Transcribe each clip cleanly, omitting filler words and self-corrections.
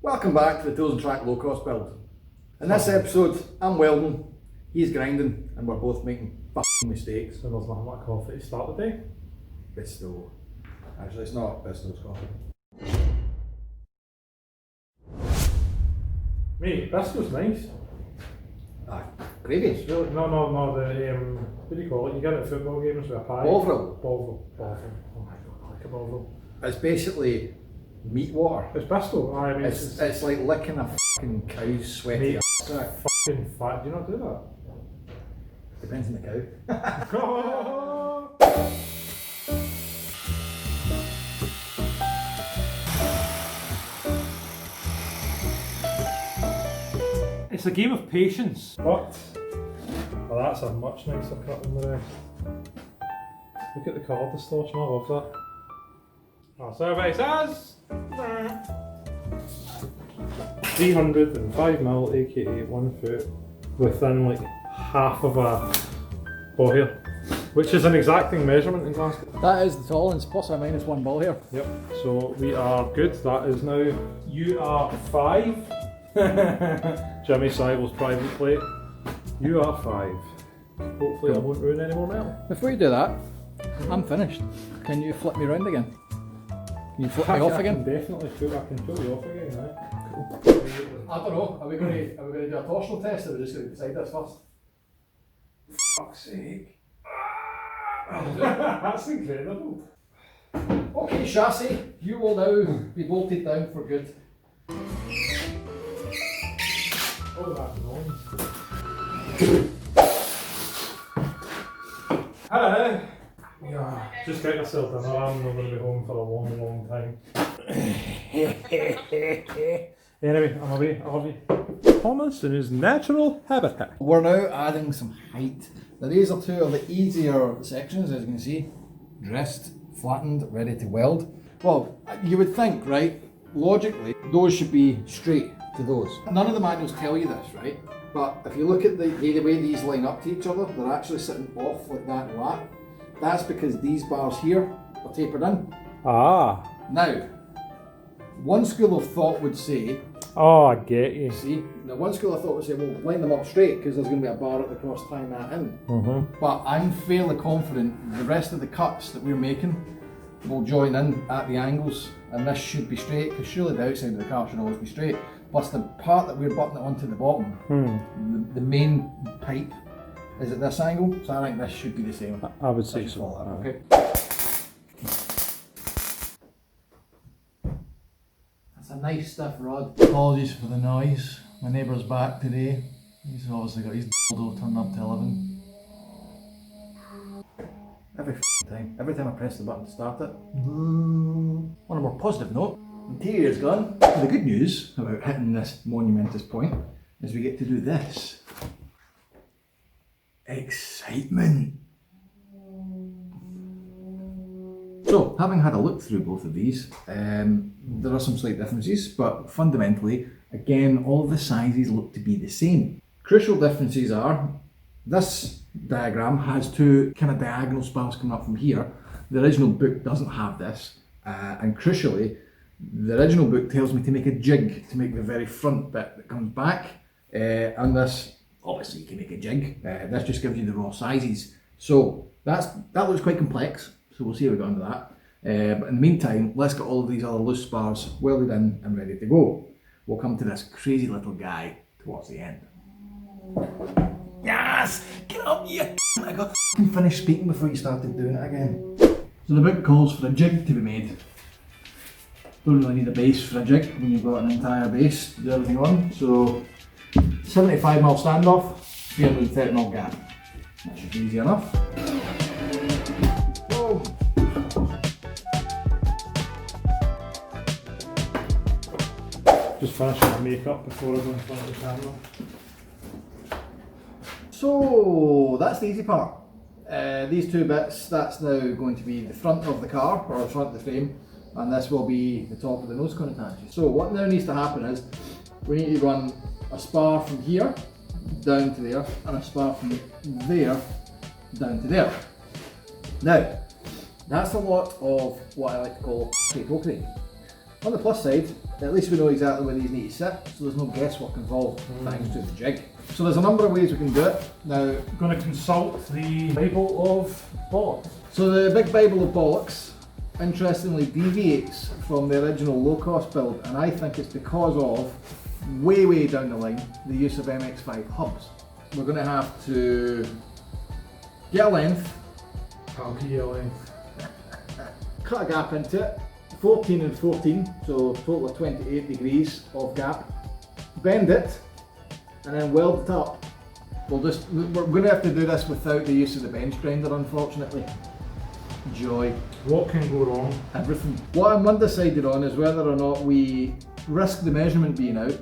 Welcome back to the Tools and Track Locost build. In this episode, I'm welding, he's grinding, and we're both making f***ing mistakes. So there's nothing like coffee to start the day? Bisto. Actually, it's not Bisto's coffee. Mate, Bristol's nice. Ah, gravy. Really? No, the, what do you call it? You get it at football games with a pie. Bovril. Bovril. Oh my god, I like a Bovril. It's basically meat water. It's Bristol. I mean, It's like licking a f***ing cow's sweaty ass. fucking fat. Do you not do that? Depends on the cow. It's a game of patience. But, well, that's a much nicer cut than the rest. Look at the colour distortion, I love that. Our survey says 305mm, aka 1 foot, within like half of a ball hair, which is an exacting measurement in Glasgow. That is the tolerance, plus or minus 1 ball here. Yep, so we are good. That is now UR5. Jimmy Seidel's private plate. UR5. Hopefully I won't ruin any more metal. Before you do that, I'm finished. Can you flip me around again? Can you flip me off again? I can pull you off again, right? Cool. I don't know, are we going to do a torsional test or are we just going to decide this first? Fuck's sake. That's incredible. Okay, chassis, you will now be bolted down for good. Oh, that noise. Hello. Yeah, just get yourself dinner. I'm not going to be home for a long time. Anyway, I'm away. I love you. Thomas in his natural habitat. We're now adding some height. Now these are two of the easier sections, as you can see. Dressed, flattened, ready to weld. Well, you would think, right, logically, those should be straight to those. None of the manuals tell you this, right? But if you look at the way these line up to each other, they're actually sitting off like that and that. That's because these bars here are tapered in. Ah. Now, one school of thought would say, oh, I get you. see, now one school of thought would say, well, line them up straight because there's going to be a bar at the cross tying that in. But I'm fairly confident the rest of the cuts that we're making will join in at the angles, and this should be straight because surely the outside of the car should always be straight. Plus the part that we're buttoning onto the bottom, the main pipe is at this angle, so I think this should be the same. I would say so. Okay. That's a nice stiff rod. Apologies for the noise. My neighbour's back today. He's obviously got his dildo turned up to 11. Every time I press the button to start it. On a more positive note, interior's gone. The good news about hitting this monumentous point is we get to do this. Excitement! So, having had a look through both of these, there are some slight differences, but fundamentally, again, all of the sizes look to be the same. Crucial differences are, this diagram has two kind of diagonal spirals coming up from here. The original book doesn't have this, and crucially, the original book tells me to make a jig to make the very front bit that comes back, and this, obviously you can make a jig, this just gives you the raw sizes. So that looks quite complex, so we'll see how we got into that. But in the meantime, let's get all of these other loose spars welded in and ready to go. We'll come to this crazy little guy towards the end. Yes! Get up, you I got finished speaking before you started doing it again. So the book calls for a jig to be made. Don't really need a base for a jig when you've got an entire base to do everything on. So 75mm standoff, 330mm gap. That should be easy enough. Whoa. Just finishing my makeup before I go in front of the camera. So that's the easy part. These two bits, that's now going to be the front of the car, or the front of the frame, and this will be the top of the nose cone attachment. So what now needs to happen is, we need to run a spar from here down to there, and a spar from there down to there. Now, that's a lot of what I like to call pokery. On the plus side, at least we know exactly where these need to sit, so there's no guesswork involved thanks to the jig. So there's a number of ways we can do it. Now, I'm going to consult the Bible of bollocks. So the big Bible of bollocks, interestingly, deviates from the original Locost build, and I think it's because of, way down the line, the use of MX5 hubs. We're going to have to get a length, Calculate a length. cut a gap into it, 14 and 14, so total of 28 degrees of gap, bend it, and then weld it up. We're going to have to do this without the use of the bench grinder, unfortunately. Joy. What can go wrong? Everything. What I'm undecided on is whether or not we risk the measurement being out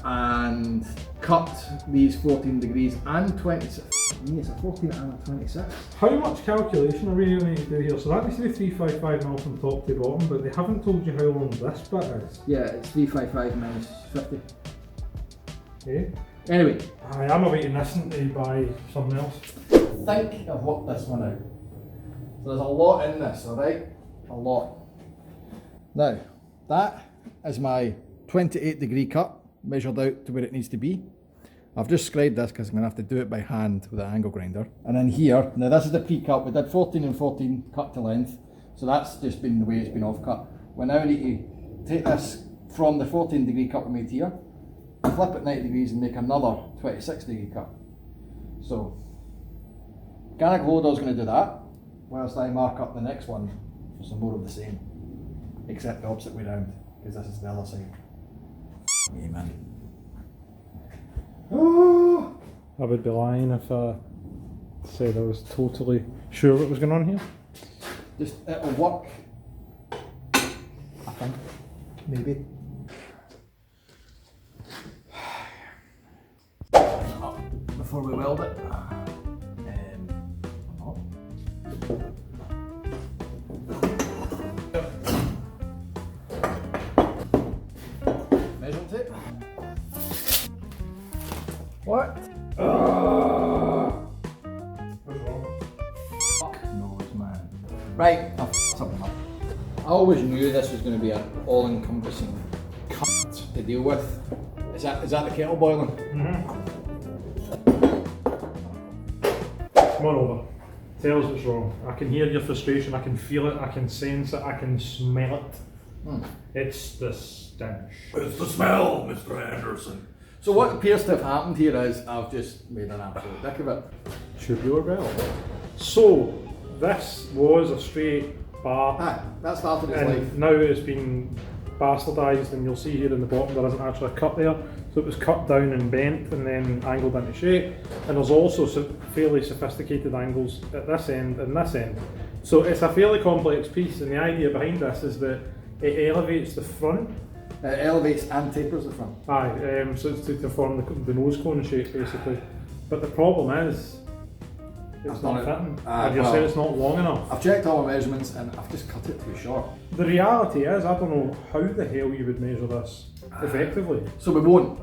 and cut these 14 degrees and 26. It's a 14 and a 26. How much calculation are we going to need to do here? So that needs to be 355 from top to bottom, but they haven't told you how long this bit is. Yeah, it's 355 minus 50. Okay. Anyway. I am awaiting this to buy something else. Think of what this one out. So there's a lot in this, alright? A lot. Now, that is my 28 degree cut, measured out to where it needs to be. I've just scribed this because I'm going to have to do it by hand with an angle grinder. And then here, now this is the pre-cut, we did 14 and 14 cut to length, so that's just been the way it's been off-cut. We now need to take this from the 14 degree cut we made here, flip it 90 degrees and make another 26 degree cut. So, mechanical loader's going to do that, whilst I mark up the next one for some more of the same, except the opposite way round, because this is the other side. Me, man. Oh. I would be lying if I said I was totally sure what was going on here. Just, it'll work, I think, maybe. Before we weld it. Measuring tape. What? What's wrong? Fuck knows, man. Right, I've f***ed something up. I always knew this was going to be an all-encompassing cunt to deal with. Is that the kettle boiling? Mm-hmm. Come on over. Tell us what's wrong. I can hear your frustration, I can feel it, I can sense it, I can smell it. It's the stench. It's the smell, Mr. Anderson. So what appears to have happened here is I've just made an absolute dick of it. Tubular bell. So, this was a straight bar. Ah, that started its life. And now it's been bastardised, and you'll see here in the bottom there isn't actually a cut there. So it was cut down and bent and then angled into shape. And there's also some fairly sophisticated angles at this end and this end. So it's a fairly complex piece, and the idea behind this is that it elevates the front. It elevates and tapers the front. Aye, so it's to form the nose cone shape basically. But the problem is, it's not fitting. Have you said it's not long enough? I've checked all my measurements and I've just cut it too short. The reality is, I don't know how the hell you would measure this effectively. So we won't.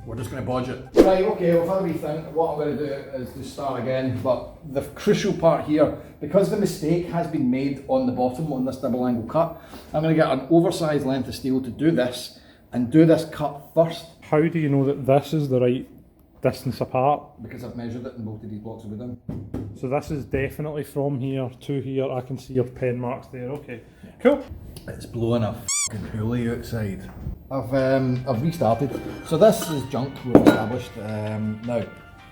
We're just going to bodge it. Right, okay, well, if I rethink, what I'm going to do is to start again, but the crucial part here, because the mistake has been made on the bottom on this double angle cut, I'm going to get an oversized length of steel to do this, and do this cut first. How do you know that this is the right distance apart? Because I've measured it and bolted these blocks of wood in. So this is definitely from here to here. I can see your pen marks there, okay. Cool. It's blowing a f***ing hoolie outside. I've restarted. So this is junk we've established. Now,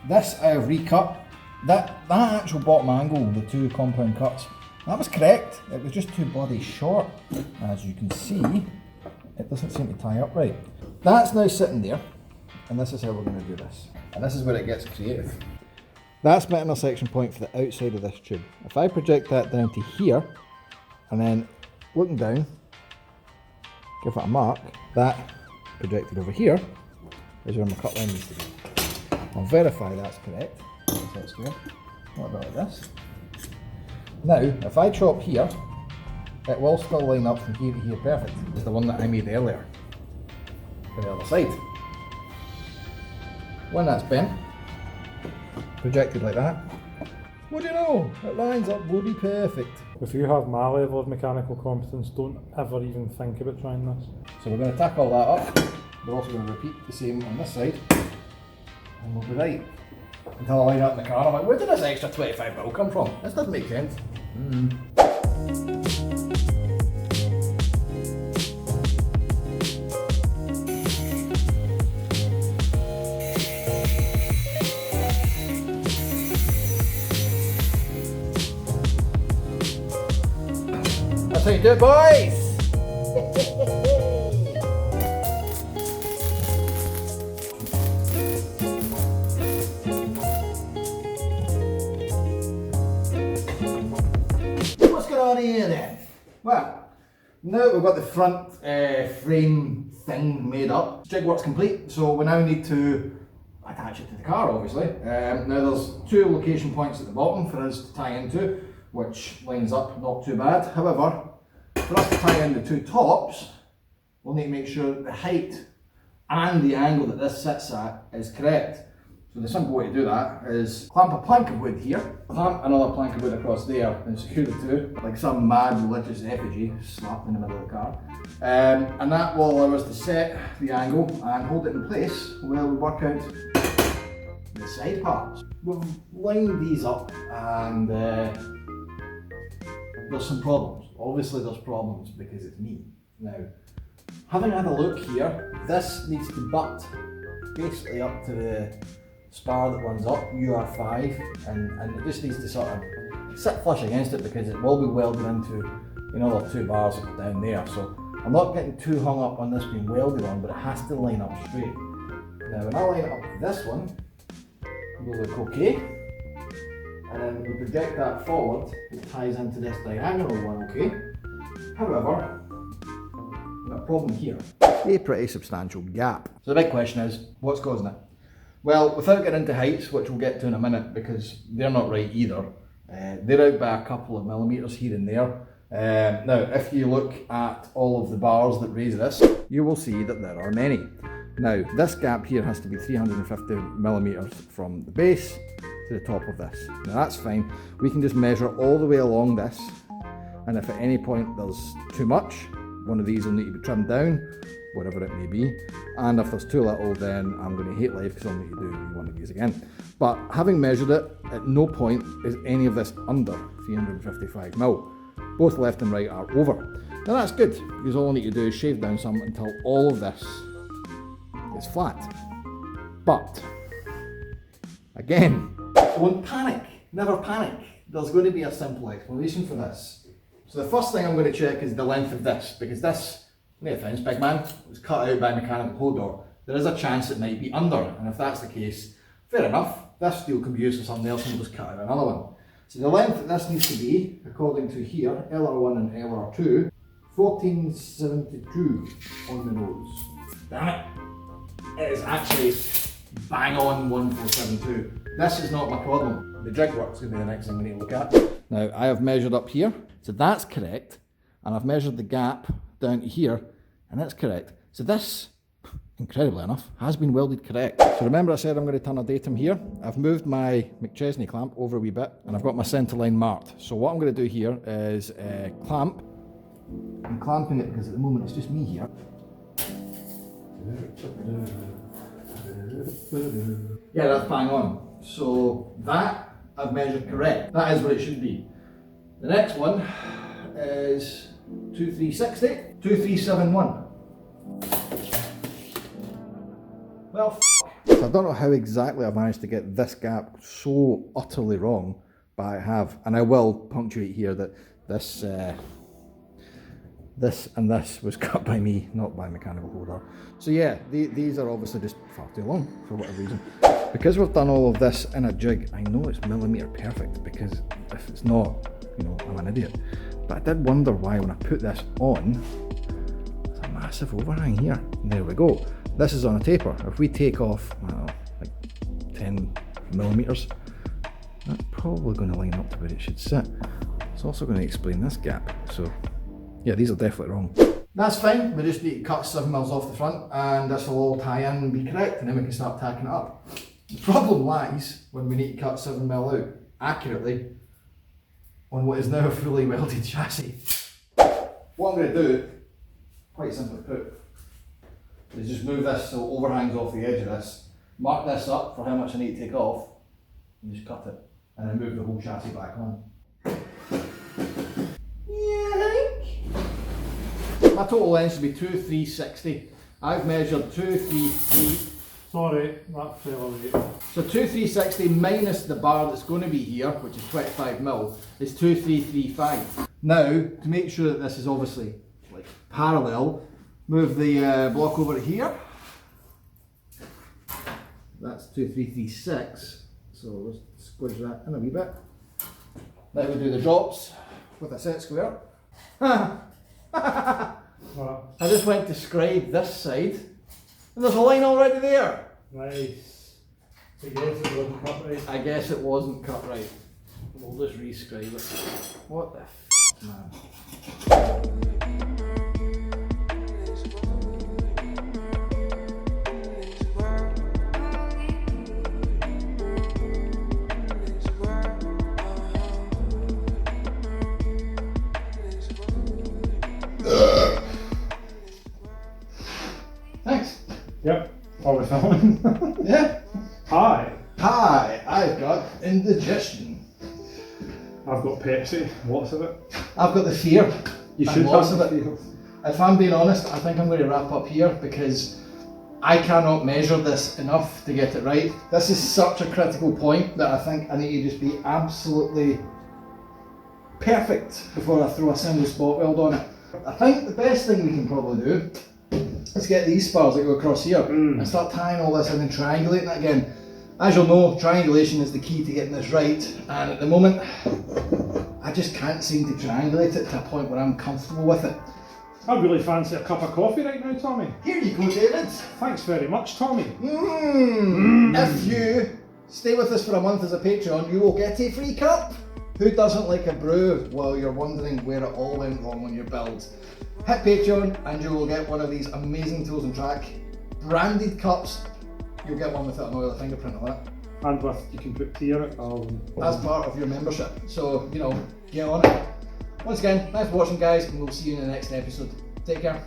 this I have recut. That actual bottom angle, the two compound cuts, that was correct. It was just too bloody short. As you can see, it doesn't seem to tie up right. That's now sitting there, and this is how we're going to do this. And this is where it gets creative. That's my intersection point for the outside of this tube. If I project that down to here, and then looking down, give it a mark, that projected over here is where my cut line needs to be. I'll verify that's correct. That's good. What about like this? Now, if I chop here, it will still line up from here to here perfect. It's the one that I made earlier for the other side. When that's bent, projected like that, what do you know? It lines up bloody perfect. If you have my level of mechanical competence, don't ever even think about trying this. So we're going to tack all that up. We're also going to repeat the same on this side, and we'll be right. Until I line up in the car, I'm like, where did this extra 25 mil come from? This doesn't make sense. That's how you do it, boys! What's going on here then? Well, now we've got the front frame thing made up. Jig work's complete, so we now need to attach it to the car, obviously. Now there's 2 location points at the bottom for us to tie into, which lines up not too bad. However, for us to tie in the 2 tops, we'll need to make sure that the height and the angle that this sits at is correct. So the simple way to do that is clamp a plank of wood here, clamp another plank of wood across there, and secure the 2 like some mad religious effigy slapped in the middle of the car. And that will allow us to set the angle and hold it in place while we work out the side parts. We've lined these up and there's some problems. Obviously there's problems because it's me. Now, having had a look here, this needs to butt basically up to the spar that runs up, UR5, and it just needs to sort of sit flush against it because it will be welded into another 2 bars down there. So I'm not getting too hung up on this being welded on, but it has to line up straight. Now when I line it up to this one, it will look okay. And then we project that forward, it ties into this diagonal one, okay? However, we've got a problem here. A pretty substantial gap. So the big question is, what's causing it? Well, without getting into heights, which we'll get to in a minute because they're not right either, they're out by a couple of millimetres here and there. Now, if you look at all of the bars that raise this, you will see that there are many. Now, this gap here has to be 350 millimetres from the base to the top of this. Now that's fine. We can just measure all the way along this, and if at any point there's too much, one of these will need to be trimmed down, whatever it may be, and if there's too little, then I'm going to hate life because I'll need to do one of these again. But having measured it, at no point is any of this under 355 mil. Both left and right are over. Now that's good, because all I need to do is shave down some until all of this is flat. But, again, don't panic, never panic. There's going to be a simple explanation for this. So the first thing I'm going to check is the length of this, because this, no offence, big man, was cut out by a mechanical hold door. There is a chance it might be under, and if that's the case, fair enough, this steel can be used for something else and we'll just cut out another one. So the length that this needs to be, according to here, LR1 and LR2, 1472 on the nose. Damn it! It is actually bang on 1472. This is not my problem. The jig work's going to be the next thing we need to look at. Now, I have measured up here, so that's correct, and I've measured the gap down to here, and that's correct. So this, incredibly enough, has been welded correct. So remember I said I'm going to turn a datum here? I've moved my McChesney clamp over a wee bit, and I've got my centre line marked. So what I'm going to do here is clamp. I'm clamping it because at the moment it's just me here. Yeah, that's bang on. So that I've measured correct. That is what it should be. The next one is 2360, 2371. Well, so I don't know how exactly I've managed to get this gap so utterly wrong, but I have. And I will punctuate here that this and this was cut by me, not by mechanical holder. So yeah, these are obviously just far too long for whatever reason. Because we've done all of this in a jig, I know it's millimetre perfect, because if it's not, you know, I'm an idiot. But I did wonder why when I put this on, there's a massive overhang here. And there we go. This is on a taper. If we take off, I don't know, like 10 millimetres, that's probably going to line up to where it should sit. It's also going to explain this gap. So yeah, these are definitely wrong. That's fine, we just need to cut 7 mils off the front and this will all tie in and be correct, and then we can start tacking it up. The problem lies when we need to cut 7 mil out accurately on what is now a fully welded chassis. What I'm going to do, quite simply put, is just move this so it overhangs off the edge of this, mark this up for how much I need to take off, and just cut it, and then move the whole chassis back on. My total length should be 2,360. I've measured 233. Sorry, that fell away. So 2,360 minus the bar that's going to be here, which is 25mm, is 2,335. Now, to make sure that this is obviously like parallel, move the block over here. That's 2,336. So let's squidge that in a wee bit. Now we do the drops with a set square. I just went to scribe this side, and there's a line already there. Nice. I guess it wasn't cut right. I guess it wasn't cut right. We'll just rescribe it. What the f, man? Thanks. Yep. Are we filming? Yeah. Hi. Hi, I've got indigestion. I've got Pepsi. Lots of it. I've got the fear. You And should lots have of the it. feel. If I'm being honest, I think I'm going to wrap up here because I cannot measure this enough to get it right. This is such a critical point that I think I need to just be absolutely perfect before I throw a single spot weld on it. I think the best thing we can probably do is get these spars that go across here and start tying all this in and triangulating it again. As you'll know, triangulation is the key to getting this right, and at the moment I just can't seem to triangulate it to a point where I'm comfortable with it. I really fancy a cup of coffee right now, Tommy. Here you go, David. Thanks very much, Tommy. If you stay with us for a month as a Patreon, you will get a free cup. Who doesn't like a brew while you're wondering where it all went wrong on your build? Hit Patreon and you will get one of these amazing Tools and Track branded cups. You'll get one without an oil fingerprint on it. And with, you can put tea in it. As part of your membership. So, you know, get on it. Once again, thanks for watching, guys, and we'll see you in the next episode. Take care.